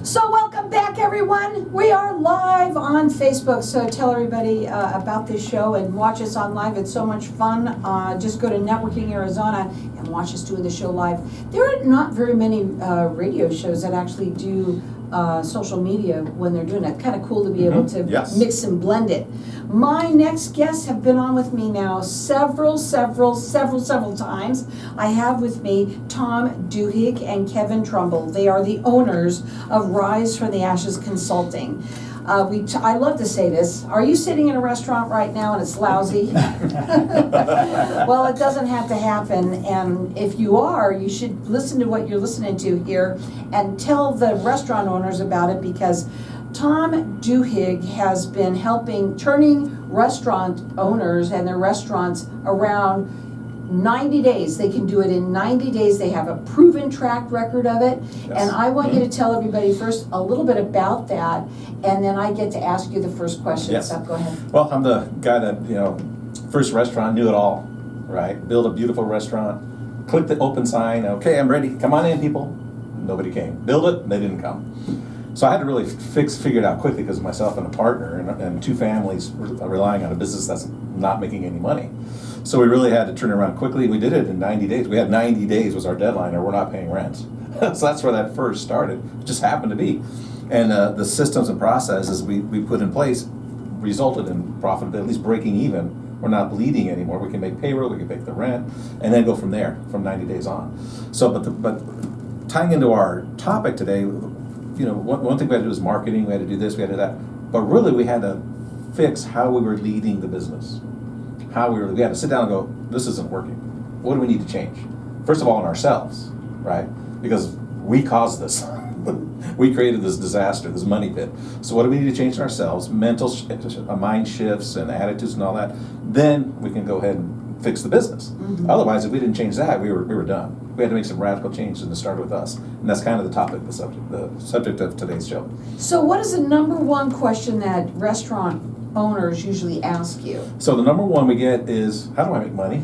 So welcome back, everyone. We are live on Facebook, so tell everybody about this show and watch us on live. It's so much fun. Just go to Networking Arizona and watch us doing the show live. There are not very many radio shows that actually do social media when they're doing it. Kind of cool to be able to mix and blend it. My next guests have been on with me now several times. I have with me Tom Duhigg and Kevin Trumbull. They are the owners of Rise from the Ashes Consulting. I love to say this. Are you sitting in a restaurant right now and it's lousy? Well, it doesn't have to happen. And if you are, you should listen to what you're listening to here and tell the restaurant owners about it, because Tom Duhigg has been turning restaurant owners and their restaurants around 90 days. They can do it in 90 days. They have a proven track record of it. Yes. And I want you to tell everybody first a little bit about that, and then I get to ask you the first question. Yes. So go ahead. Well, I'm the guy that, first restaurant, knew it all, right? Build a beautiful restaurant, click the open sign, okay, I'm ready, come on in, people. Nobody came. Build it, they didn't come. So I had to really figure it out quickly, because myself and a partner and two families were relying on a business that's not making any money. So we really had to turn it around quickly. We did it in 90 days. We had 90 days was our deadline, or we're not paying rent. So that's where that first started. It just happened to be. And the systems and processes we put in place resulted in profit, at least breaking even. We're not bleeding anymore. We can make payroll, we can make the rent, and then go from there, from 90 days on. So, but tying into our topic today, one thing we had to do is marketing. We had to do this, we had to do that. But really, we had to fix how we were leading the business. We had to sit down and go, this isn't working. What do we need to change? First of all, in ourselves, right? Because we caused this. We created this disaster, this money pit. So what do we need to change in ourselves? Mental mind shifts and attitudes and all that. Then we can go ahead and fix the business. Mm-hmm. Otherwise, if we didn't change that, we were done. We had to make some radical changes, and it started with us. And that's kind of the topic, the subject of today's show. So what is the number one question that restaurant owners usually ask you? So the number one we get is, how do I make money?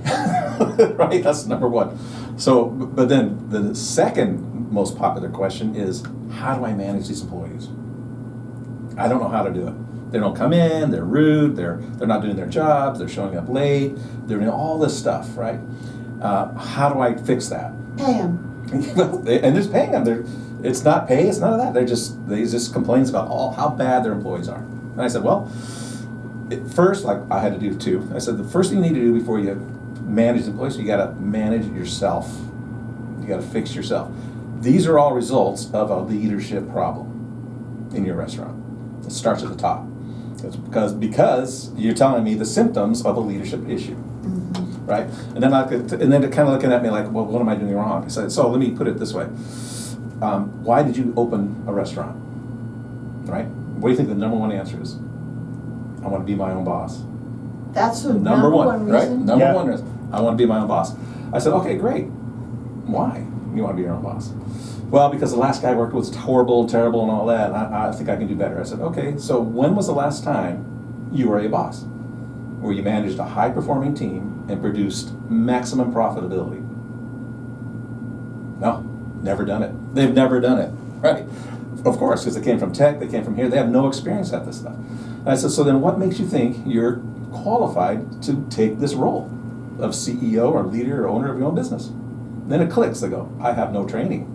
Right, that's number one. So, but then the second most popular question is, how do I manage these employees? I don't know how to do it. They don't come in, they're rude, they're not doing their jobs, they're showing up late, they're doing all this stuff, right? How do I fix that? Pay them. And there's paying them. It's not pay, it's none of that. They just complains about how bad their employees are. And I said, well, first, like I had to do too, I said the first thing you need to do before you manage the employees, you got to manage yourself. You got to fix yourself. These are all results of a leadership problem in your restaurant. It starts at the top. It's because you're telling me the symptoms of a leadership issue, mm-hmm. Right? And then they're kind of looking at me like, well, what am I doing wrong? I said, so let me put it this way. Why did you open a restaurant? Right? What do you think the number one answer is? I want to be my own boss. That's the number one reason? Right? Number one reason. I want to be my own boss. I said, okay, great. Why? You want to be your own boss? Well, because the last guy I worked with was horrible, terrible, and all that. And I think I can do better. I said, okay, so when was the last time you were a boss? Where you managed a high-performing team and produced maximum profitability? No, never done it. They've never done it, right? Of course, because they came from tech, they came from here, they have no experience at this stuff. And I said, so then what makes you think you're qualified to take this role of CEO or leader or owner of your own business? Then it clicks. They go, I have no training.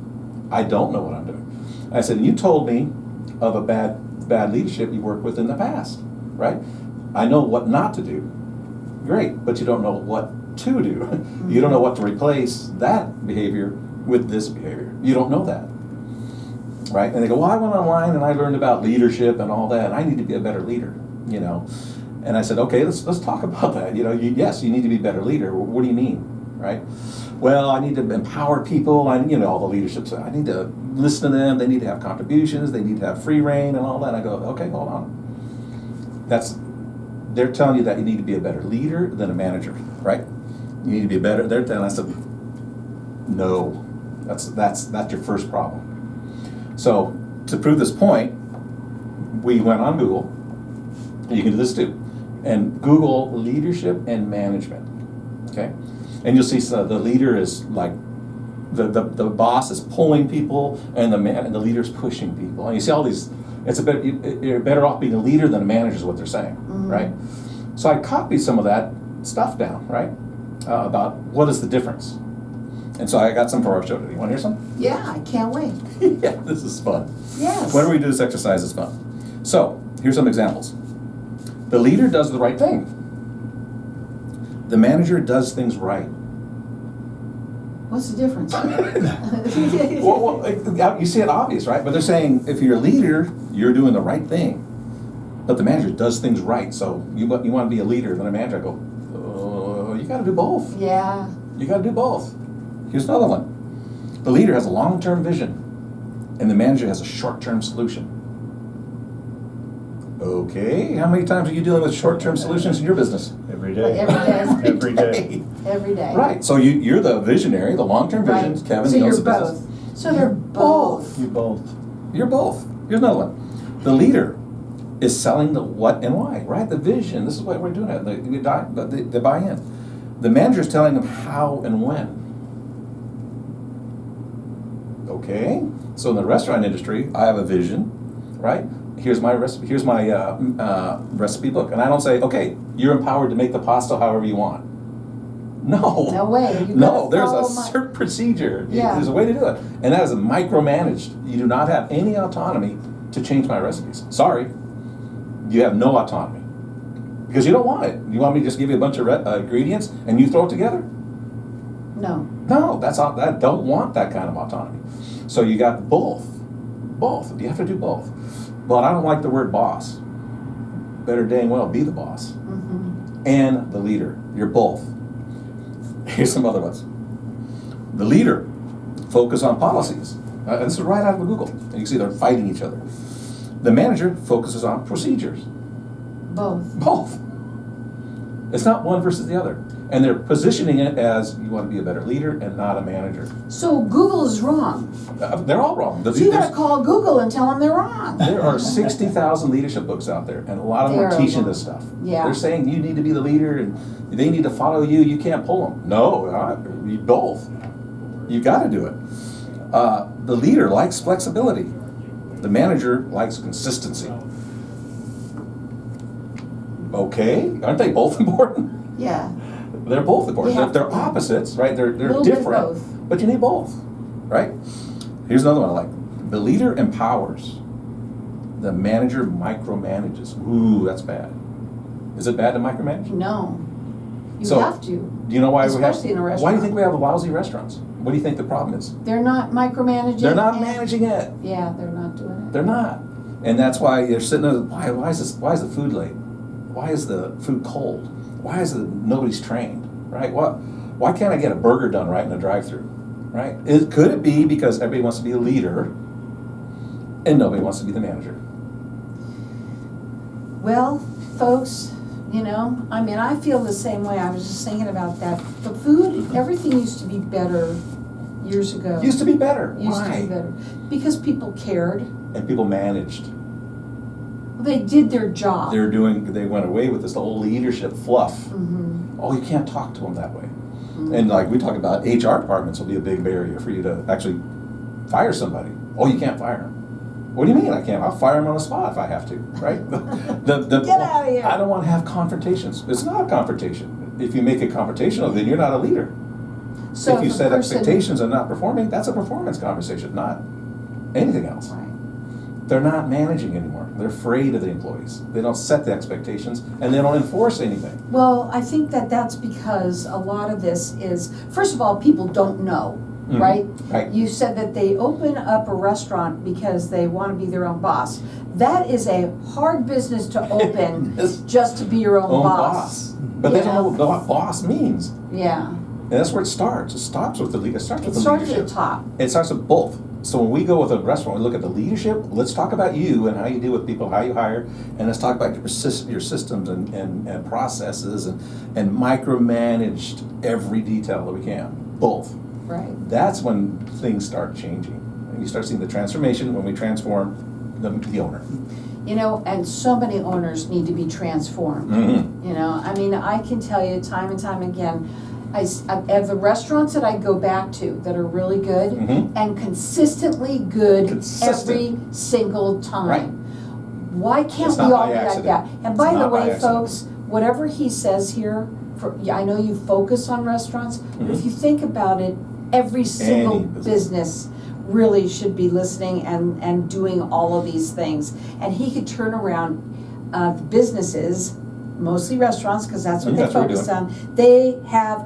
I don't know what I'm doing. I said, you told me of a bad leadership you worked with in the past, right? I know what not to do. Great, but you don't know what to do. Mm-hmm. You don't know what to replace that behavior with this behavior. You don't know that, right? And they go, well, I went online and I learned about leadership and all that, and I need to be a better leader, And I said, okay, let's talk about that. Yes, you need to be a better leader. What do you mean, right? Well, I need to empower people. All the leadership stuff. I need to listen to them. They need to have contributions. They need to have free reign and all that. I go, okay, hold on. They're telling you that you need to be a better leader than a manager, right? You need to be better. They're telling us, no, that's your first problem. So to prove this point, we went on Google. And you can do this too, and Google leadership and management. Okay. And you'll see the leader is like The boss is pulling people, and the leader's pushing people. And you see all these. You're better off being a leader than a manager is what they're saying, right? So I copied some of that stuff down, right, about what is the difference. And so I got some for our show today. You want to hear some? Yeah, I can't wait. Yeah, this is fun. Yes. Whenever we do this exercise, it's fun. So here's some examples. The leader does the right thing. The manager does things right. What's the difference? Well, you see it obvious, right? But they're saying if you're a leader, you're doing the right thing. But the manager does things right. So you want to be a leader than a manager. I go, oh, you got to do both. Yeah. You got to do both. Here's another one. The leader has a long-term vision, and the manager has a short-term solution. Okay, how many times are you dealing with short-term solutions in your business? Every day. Every day. Every day. Every day. Right, so you're the visionary, the long-term vision. Right. Kevin, So he owns you're the business. both. So they're both. You both. You're both. Here's another one. The leader is selling the what and why, right? The vision. This is what we're doing. They buy in. The manager is telling them how and when. Okay. So in the restaurant industry, I have a vision, right? Here's my recipe. Here's my recipe book, and I don't say, okay, you're empowered to make the pasta however you want. No. No way. You No, gotta there's a follow certain procedure. Yeah. There's a way to do it. And that is micromanaged. You do not have any autonomy to change my recipes. Sorry. You have no autonomy. Because you don't want it. You want me to just give you a bunch of ingredients and you throw it together? No. No, I don't want that kind of autonomy. So you got both. Both. You have to do both. But I don't like the word boss. Better dang well be the boss. And the leader. You're both. Here's some other ones. The leader, focus on policies. This is right out of Google. And you can see they're fighting each other. The manager focuses on procedures. Both. Both. It's not one versus the other. And they're positioning it as you want to be a better leader and not a manager. So Google is wrong. They're all wrong. So you gotta call Google and tell them they're wrong. There are 60,000 leadership books out there, and a lot of them are teaching this stuff. Yeah. They're saying you need to be the leader, and they need to follow you. You can't pull them. No, you both. You got to do it. The leader likes flexibility. The manager likes consistency. Okay, aren't they both important? Yeah. They're both important. Yeah. They're opposites, right? They're Little bit different, both. but you need both, right? Here's another one I like. The leader empowers. The manager micromanages. Ooh, that's bad. Is it bad to micromanage? No. You So, have to. Do you know why Especially in a Why do you restaurant. think we have lousy restaurants? What do you think the problem is? They're not micromanaging. They're not and- managing it. Yeah, they're not doing it. They're not, and that's why you're sitting there. Why is this? Why is the food late? Why is the food cold? Why is nobody's trained? Right? Why can't I get a burger done right in a drive-through? Right? Could it be because everybody wants to be a leader, and nobody wants to be the manager? Well, folks, I feel the same way. I was just thinking about that. The food, everything used to be better years ago. Used to be better. Used Why? to be better. Because people cared. And people managed. They did their job. They went away with this whole leadership fluff. Mm-hmm. Oh, you can't talk to them that way. And like we talk about, HR departments will be a big barrier for you to actually fire somebody. Oh, you can't fire them. What do you mean I can't? I'll fire them on the spot if I have to, right? Get out of here. I don't want to have confrontations. It's not a confrontation. If you make it confrontational, then you're not a leader. So if you the set person- expectations and not performing, that's a performance conversation, not anything else. Right. They're not managing anymore. They're afraid of the employees. They don't set the expectations, and they don't enforce anything. Well, I think that's because a lot of this is, first of all, people don't know, Mhm. right? Right. You said that they open up a restaurant because they want to be their own boss. That is a hard business to open Yes. just to be your own boss. But they don't Yeah. know what boss means. Yeah. And that's where it starts. It starts with the leadership. It starts It with the starts at leadership. the top. It starts with both. So when we go with a restaurant, we look at the leadership. Let's talk about you and how you deal with people, how you hire, and let's talk about your systems and processes and micromanaged every detail that we can. Both. Right. That's when things start changing. And you start seeing the transformation when we transform the owner. And so many owners need to be transformed. Mm-hmm. I can tell you time and time again, I have the restaurants that I go back to that are really good Mhm. and consistently good Consistent. every single time. Right. Why can't It's we not all by be like accident. that? And by It's the not by way, accident. folks, whatever he says here, I know you focus on restaurants, but if Mhm. you think about it, every single Any business. business really should be listening and doing all of these things. And he could turn around businesses, mostly restaurants, because that's what they That's what we're focus doing. on. They have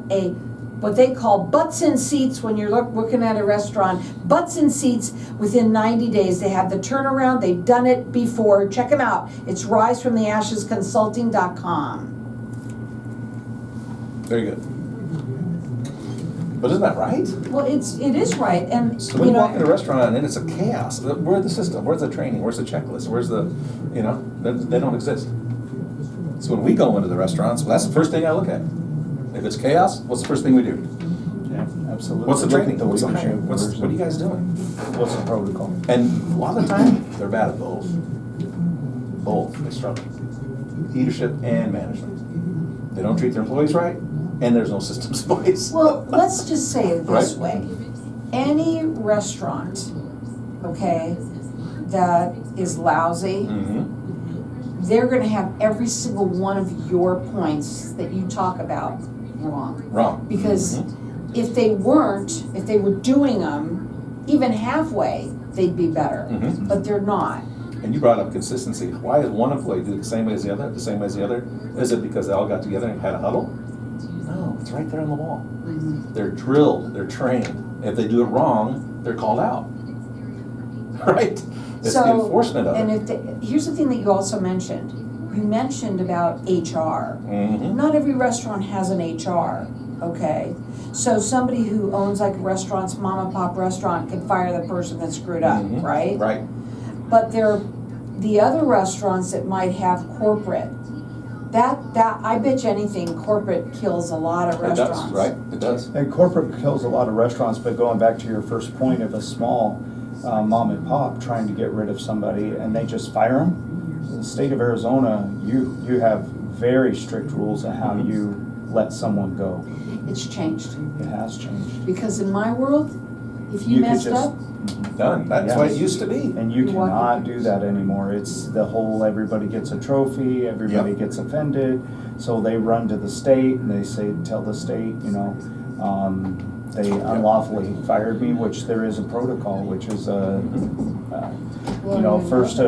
what they call butts in seats when you're looking at a restaurant. Butts in seats within 90 days. They have the turnaround. They've done it before. Check them out. It's risefromtheashesconsulting.com. Very good. But isn't that right? Well, it is right, and So when you walk in a restaurant and it's a chaos, where's the system? Where's the training? Where's the checklist? Where's the, they don't exist. So when we go into the restaurants, well, that's the first thing I look at. If it's chaos, what's the first thing we do? Yeah, absolutely. What's the training? The What's the leadership hiring? What versus- are you guys doing? What's the protocol? And a lot of the time, they're bad at both. Both, they struggle. Leadership and management. They don't treat their employees right, and there's no systems in place. well, let's just say it this Right. way. Any restaurant, okay, that is lousy, Mhm. they're gonna have every single one of your points that you talk about wrong. Wrong. Because Mhm. if they were doing them even halfway, they'd be better. Mhm. But they're not. And you brought up consistency. Why is one employee do it the same way as the other, the same way as the other? Is it because they all got together and had a huddle? No, it's right there on the wall. They're drilled, they're trained. If they do it wrong, they're called out. Right? It's the enforcement of and it. here's the thing that you also mentioned. You mentioned about HR. Mhm. Not every restaurant has an HR, okay? So somebody who owns like restaurants, mom and pop restaurant, can fire the person that screwed up, Mhm. right? Right. But the other restaurants that might have corporate, that I bet you anything, corporate kills a lot of It restaurants. does, right? It does. And corporate kills a lot of restaurants, but going back to your first point of a small mom and pop trying to get rid of somebody and they just fire them, in the state of Arizona, you have very strict rules on how you let someone go. It's changed. It has changed. Because in my world, if you could messed just- up, Done. That's what it Yes. used to be. And you You walk cannot in. do that anymore. It's the whole, everybody gets a trophy, everybody Yep. gets offended. So they run to the state and they say, tell the state, they unlawfully fired me, which there is a protocol, which is first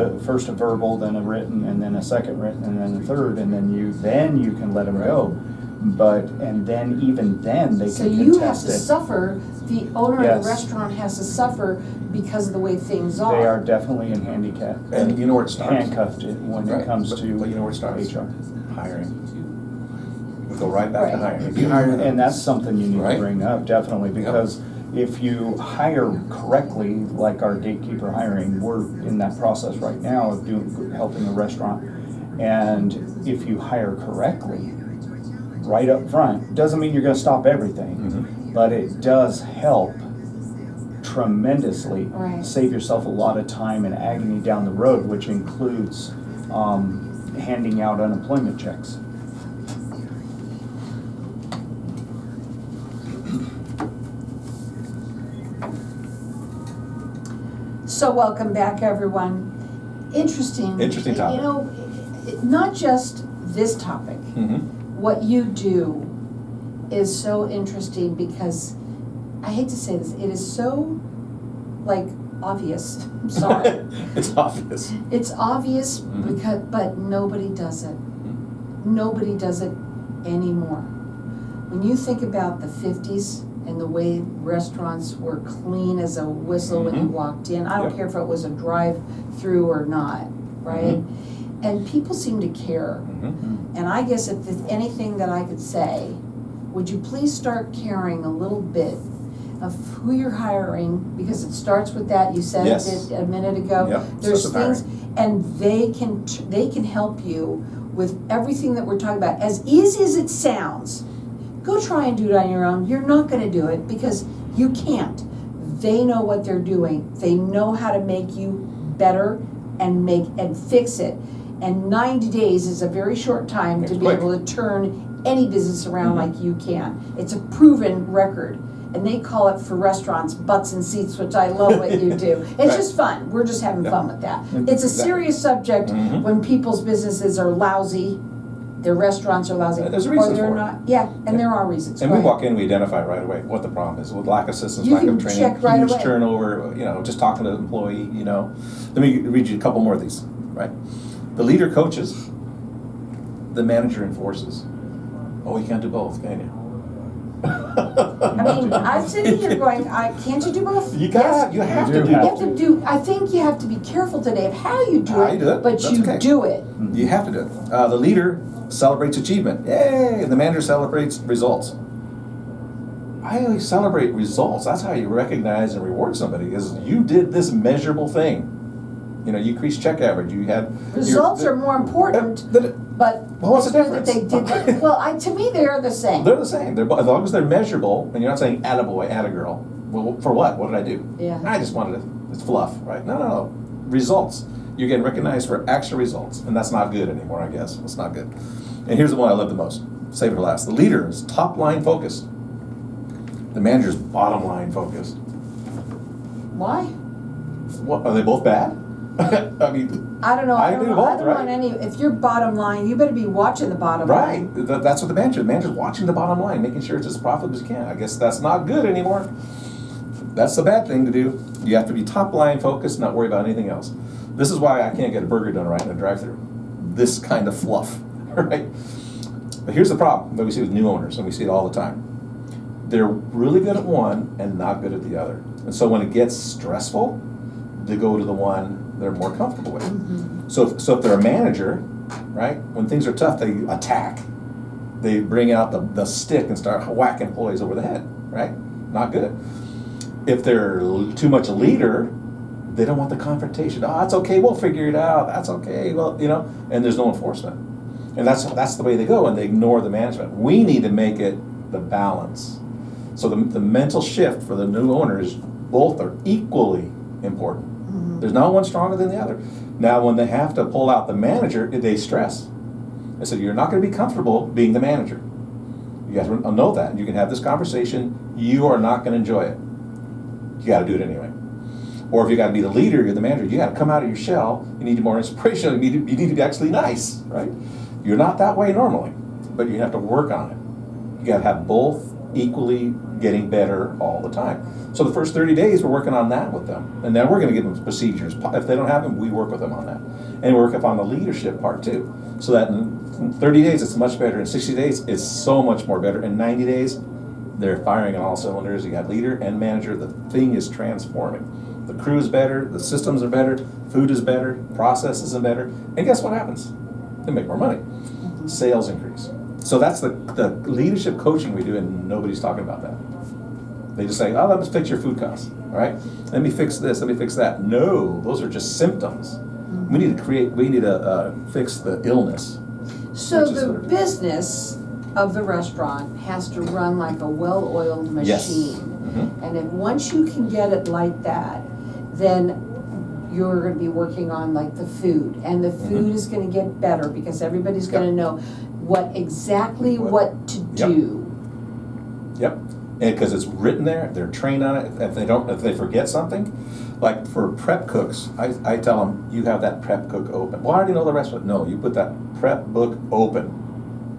a verbal, then a written, and then a second written, and then a third, and then you can let them go. And then even then, they so can you have contest to it. suffer, the owner of Yes. the restaurant has to suffer because of the way things are. They are definitely in handicap. And you know where it starts? Handcuffed when Right. it comes But to you know where it starts? HR. Hiring. We go right back to Right. hiring. If you hire them, And that's something you need Right. to bring up, definitely, because if you hire correctly, like our gatekeeper hiring, we're in that process right now of helping a restaurant. And if you hire correctly, right up front, doesn't mean you're gonna stop everything, Mhm. but it does help tremendously. Right. Save yourself a lot of time and agony down the road, which includes handing out unemployment checks. So welcome back, everyone. Interesting. Interesting topic. You know, not just this topic. Mhm. What you do is so interesting because, I hate to say this, it is so, obvious. I'm sorry. It's obvious. It's obvious Mhm. but nobody does it. Nobody does it anymore. When you think about the 50s and the way restaurants were clean as a whistle when you Mhm. walked in, I don't Yep. care if it was a drive-through or not, right? And people seem to care. Mhm. And I guess if there's anything that I could say, would you please start caring a little bit of who you're hiring, because it starts with that, you said Yes. it a minute ago. Yep, There's starts with things, and they can help you with everything that we're talking about. As easy as it sounds, go try and do it on your own. You're not gonna do it because you can't. They know what they're doing. They know how to make you better and fix it. And 90 days is a very short time It's to be quick. able to turn any business around Mhm. like you can. It's a proven record. And they call it for restaurants, butts and seats, which I love what you do. It's Right. just fun. We're just having Yeah. fun with that. And It's a exactly. serious subject Mhm. when people's businesses are lousy, their restaurants are lousy. There's a reason or they're for it. not. Yeah, and Yeah. there are reasons. And Go we ahead. walk in, we identify right away what the problem is, with lack of systems, You lack of can training, check right huge away. turnover, just talking to the employee, Let me read you a couple more of these, right? The leader coaches, the manager enforces. Oh, you can't do both, can you? I mean, I'm sitting here going, can't you do both? You Yes. you have You to do do have You both. have to do, I think you have to be careful today of how you do How it, you do it, but that's you okay. do it. You have to do it. The leader celebrates achievement. Yay! And the manager celebrates results. I always celebrate results. That's how you recognize and reward somebody, is you did this measurable thing. You increased check average. You had Results are more important, but Well, what's the it's good that they difference? did that. Well, to me, they are the same. They're the same. As long as they're measurable, and you're not saying attaboy, attagirl. Well, for what? What did I do? Yeah. I just wanted it's fluff, right? No. Results. You're getting recognized for actual results, and that's not good anymore, I guess. It's not good. And here's the one I love the most. Save it for last. The leader is top line focused. The manager's bottom line focused. Why? What, are they both bad? I mean, I don't know. I I don't do know. both, I don't right? want any. If you're bottom line, you better be watching the bottom right. line. That's what the manager's watching the bottom line, making sure it's as profitable as you can. I guess that's not good anymore. That's the bad thing to do. You have to be top line focused, not worry about anything else. This is why I can't get a burger done right in a drive-thru. This kind of fluff, right? But here's the problem that we see with new owners, and we see it all the time. They're really good at one and not good at the other. And so when it gets stressful, they go to the one they're more comfortable with. Mm-hmm. So if they're a manager, right, when things are tough, they attack. They bring out the stick and start whacking employees over the head, right? Not good. If they're too much a leader, they don't want the confrontation. Oh, that's okay, we'll figure it out. That's okay, well, and there's no enforcement. And that's the way they go, and they ignore the management. We need to make it the balance. So the mental shift for the new owners, both are equally important. Mm-hmm. There's not one stronger than the other. Now, when they have to pull out the manager, they stress. I said, you're not going to be comfortable being the manager. You guys know that. You can have this conversation. You are not going to enjoy it. You got to do it anyway. Or if you got to be the leader, you're the manager. You got to come out of your shell. You need more inspiration. You need to be actually nice, right? You're not that way normally, but you have to work on it. You got to have both equally getting better all the time. So the first 30 days, we're working on that with them. And then we're going to give them procedures. If they don't have them, we work with them on that. And work on the leadership part too. So that in 30 days, it's much better. In 60 days, it's so much more better. In 90 days, they're firing on all cylinders. You got leader and manager. The thing is transforming. The crew is better. The systems are better. Food is better. Processes are better. And guess what happens? They make more money. Sales increase. So that's the leadership coaching we do, and nobody's talking about that. They just say, oh, let me fix your food costs, all right? Let me fix this, let me fix that. No, those are just symptoms. We need to fix the illness. So which is the what it is. business of the restaurant has to run like a well-oiled machine. Yes. Mhm. And if once you can get it like that, then you're going to be working on like the food, and the food is going to get better because everybody's going to know what to Yep. do. Yep, and because it's written there, they're trained on it. If they forget something, like for prep cooks, I tell them, you have that prep cook open. Well, I already know the recipe. No, you put that prep book open.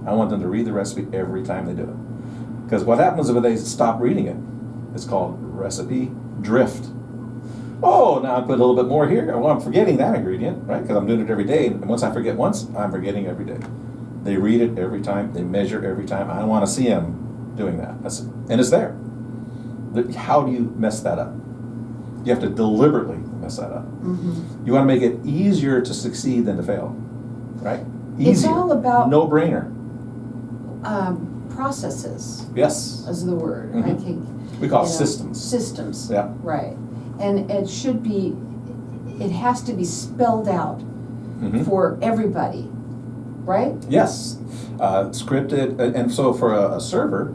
I want them to read the recipe every time they do it. Because what happens if they stop reading it? It's called recipe drift. Oh, now I put a little bit more here. Well, I'm forgetting that ingredient, right? Because I'm doing it every day. And once I forget once, I'm forgetting every day. They read it every time. They measure every time. I don't want to see them doing that. And it's there. How do you mess that up? You have to deliberately mess that up. Mm-hmm. You want to make it easier to succeed than to fail, right? Easier. It's all about no brainer. processes Yes. is the word. I Mhm. think We call it you know, systems. Systems. Yeah. Right. And it has to be spelled out Mhm. for everybody, right? Yes, scripted, and so for a server,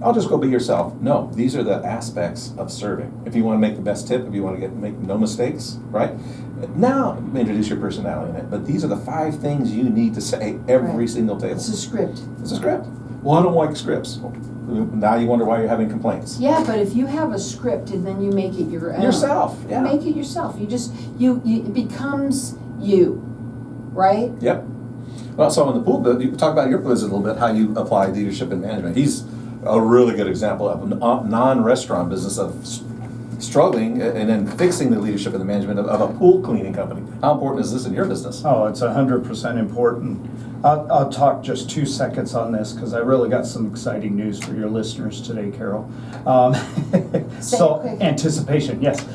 I'll just go be yourself. No, these are the aspects of serving. If you want to make the best tip, if you want to make no mistakes, right? Now introduce your personality in it. But these are the 5 things you need to say every Right. single table. It's a script. It's a script. Well, I don't like scripts. Now you wonder why you're having complaints. Yeah, but if you have a script and then you make it your own. Yourself, yeah. Make it yourself. It becomes you, right? Yep. Well, so in the pool, you talk about your business a little bit, how you apply leadership and management. He's a really good example of a non-restaurant business of struggling and then fixing the leadership and the management of a pool cleaning company. How important is this in your business? Oh, it's 100% important. I'll talk just 2 seconds on this because I really got some exciting news for your listeners today, Carol. So quick. anticipation, yes.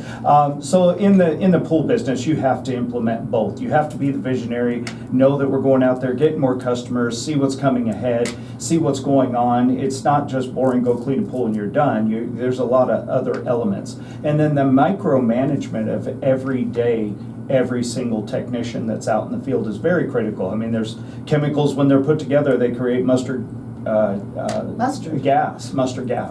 So in the pool business, you have to implement both. You have to be the visionary, know that we're going out there, getting more customers, see what's coming ahead, see what's going on. It's not just boring, go clean a pool and you're done. There's a lot of other elements. And then the micromanagement of every day, every single technician that's out in the field is very critical. I mean, there's chemicals when they're put together, they create mustard gas.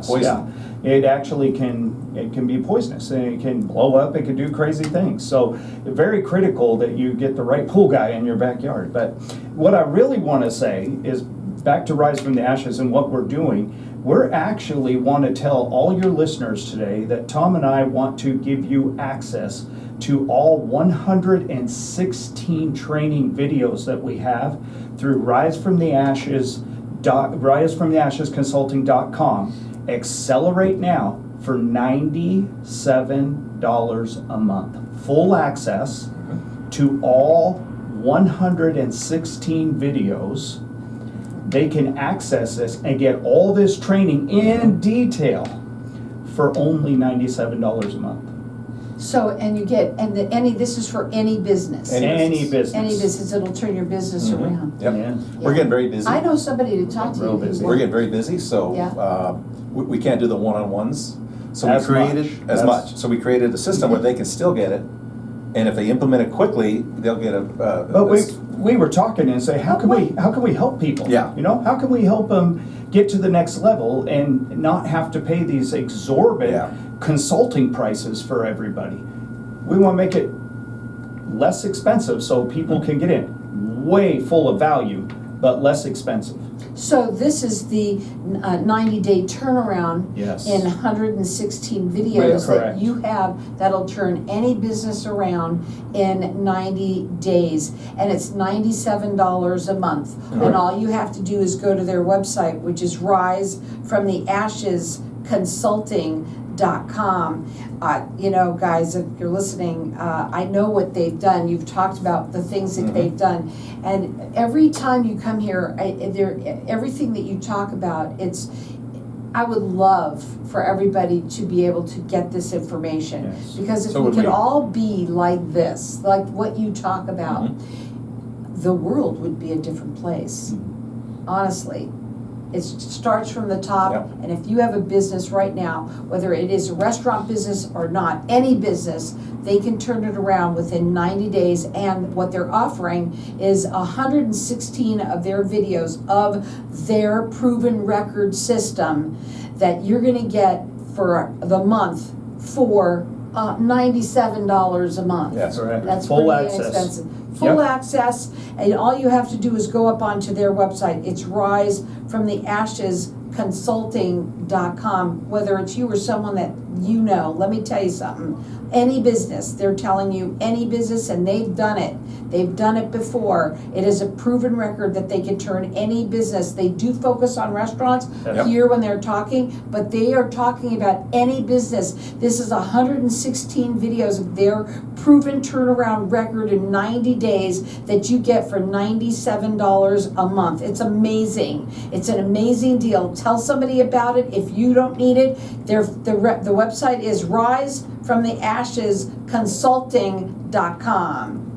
Poison. Yeah, it actually can be poisonous and it can blow up. It can do crazy things. So very critical that you get the right pool guy in your backyard. But what I really want to say is back to Rise from the Ashes and what we're doing. We're actually want to tell all your listeners today that Tom and I want to give you access to all 116 training videos that we have through risefromtheashesconsulting.com. Accelerate now for $97 a month. Full access to all 116 videos. They can access this and get all this training in detail for only $97 a month. So, and you get, this is for any business. Any business. Any business, it'll turn your business around. Yep. Yeah. We're getting very busy. I know somebody to talk to. Real busy. We're getting very busy, so Yeah. we can't do the one-on-ones. So As we created much. So we created a system where they can still get it, and if they implement it quickly, they'll get But we were talking and say, how can we help people? Yeah. You know, how can we help them get to the next level and not have to pay these exorbitant consulting prices for everybody? We want to make it less expensive so people can get in way full of value, but less expensive. So this is the 90-day turnaround Yes. in 116 videos that Correct. you have that'll turn any business around in 90 days. And it's $97 a month. And all you have to do is go to their website, which is risefromtheashesconsulting.com. Guys, if you're listening, I know what they've done. You've talked about the things that they've done. And every time you come here, everything that you talk about, I would love for everybody to be able to get this information. Yes. Because if So we would could we. all be like this, like what you talk about, the world would be a different place. Honestly. It starts from the top, Yep. and if you have a business right now, whether it is a restaurant business or not, any business, they can turn it around within 90 days, and what they're offering is 116 of their videos of their proven record system that you're gonna get for the month for $97 a month. Yes. Correct. That's Full pretty access. inexpensive. Full Yep. access, and all you have to do is go up onto their website. It's risefromtheashesconsulting.com. Whether it's you or someone that you know, let me tell you something. Any business, they're telling you any business, and they've done it. They've done it before. It is a proven record that they can turn any business. They do focus on restaurants Yep. here when they're talking, but they are talking about any business. This is 116 videos of their proven turnaround record in 90 days that you get for $97 a month. It's amazing. It's an amazing deal. Tell somebody about it if you don't need it. The website is risefromtheashesconsulting.com.